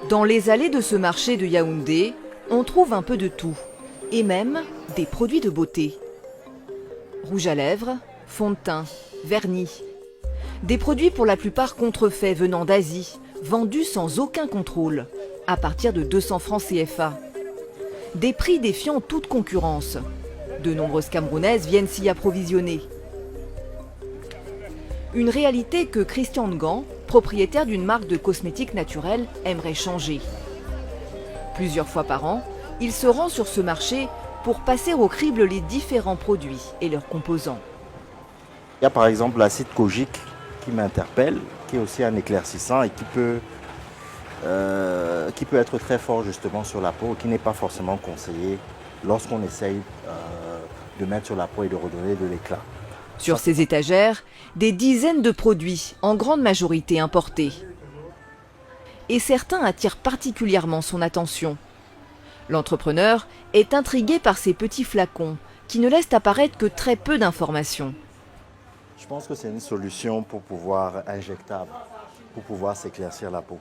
Dans les allées de ce marché de Yaoundé, on trouve un peu de tout, et même des produits de beauté. Rouge à lèvres, fond de teint, vernis. Des produits pour la plupart contrefaits venant d'Asie, vendus sans aucun contrôle, à partir de 200 francs CFA. Des prix défiant toute concurrence. De nombreuses Camerounaises viennent s'y approvisionner. Une réalité que Christian Ngan, propriétaire d'une marque de cosmétiques naturels, aimerait changer. Plusieurs fois par an, il se rend sur ce marché pour passer au crible les différents produits et leurs composants. Il y a par exemple l'acide kojique qui m'interpelle, qui est aussi un éclaircissant et qui peut être très fort justement sur la peau, qui n'est pas forcément conseillé lorsqu'on essaye de mettre sur la peau et de redonner de l'éclat. Sur ces étagères, des dizaines de produits, en grande majorité importés. Et certains attirent particulièrement son attention. L'entrepreneur est intrigué par ces petits flacons qui ne laissent apparaître que très peu d'informations. Je pense que c'est une solution pour pouvoir injectable, pour pouvoir s'éclaircir la peau.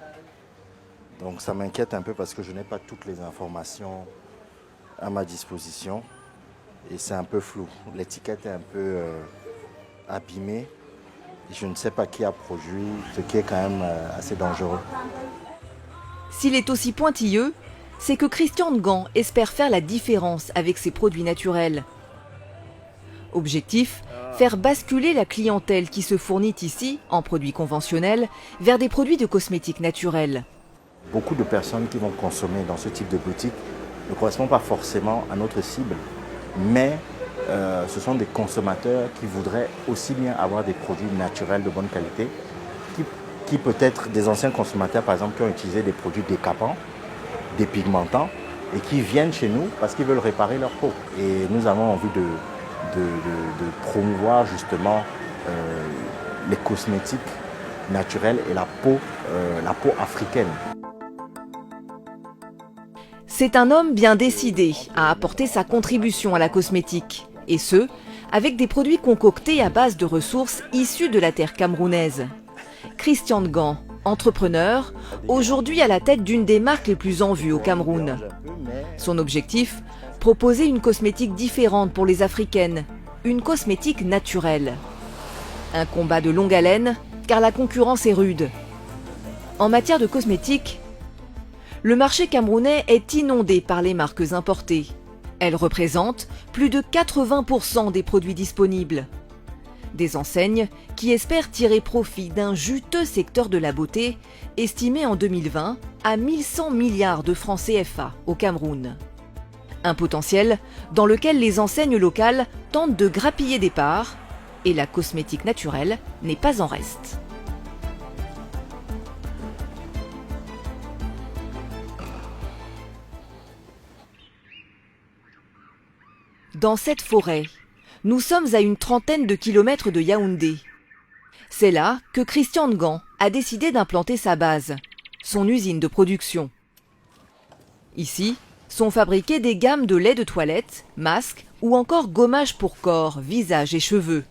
Donc ça m'inquiète un peu parce que je n'ai pas toutes les informations à ma disposition et c'est un peu flou. L'étiquette est un peu abîmée et je ne sais pas qui a produit, ce qui est quand même assez dangereux. S'il est aussi pointilleux, c'est que Christian Ngan espère faire la différence avec ses produits naturels. Objectif, faire basculer la clientèle qui se fournit ici, en produits conventionnels, vers des produits de cosmétiques naturels. Beaucoup de personnes qui vont consommer dans ce type de boutique ne correspondent pas forcément à notre cible, mais ce sont des consommateurs qui voudraient aussi bien avoir des produits naturels de bonne qualité, qui peut-être des anciens consommateurs par exemple qui ont utilisé des produits décapants, dépigmentants, et qui viennent chez nous parce qu'ils veulent réparer leur peau. Et nous avons envie de promouvoir justement les cosmétiques naturels et la peau africaine. C'est un homme bien décidé à apporter sa contribution à la cosmétique, et ce, avec des produits concoctés à base de ressources issues de la terre camerounaise. Christian Ngan, entrepreneur, aujourd'hui à la tête d'une des marques les plus en vue au Cameroun. Son objectif, proposer une cosmétique différente pour les Africaines, une cosmétique naturelle. Un combat de longue haleine, car la concurrence est rude. En matière de cosmétiques, le marché camerounais est inondé par les marques importées. Elles représentent plus de 80% des produits disponibles. Des enseignes qui espèrent tirer profit d'un juteux secteur de la beauté, estimé en 2020 à 1100 milliards de francs CFA au Cameroun. Un potentiel dans lequel les enseignes locales tentent de grappiller des parts, et la cosmétique naturelle n'est pas en reste. Dans cette forêt, nous sommes à une trentaine de kilomètres de Yaoundé. C'est là que Christian Ngan a décidé d'implanter sa base, son usine de production. Ici sont fabriquées des gammes de lait de toilette, masques ou encore gommage pour corps, visage et cheveux.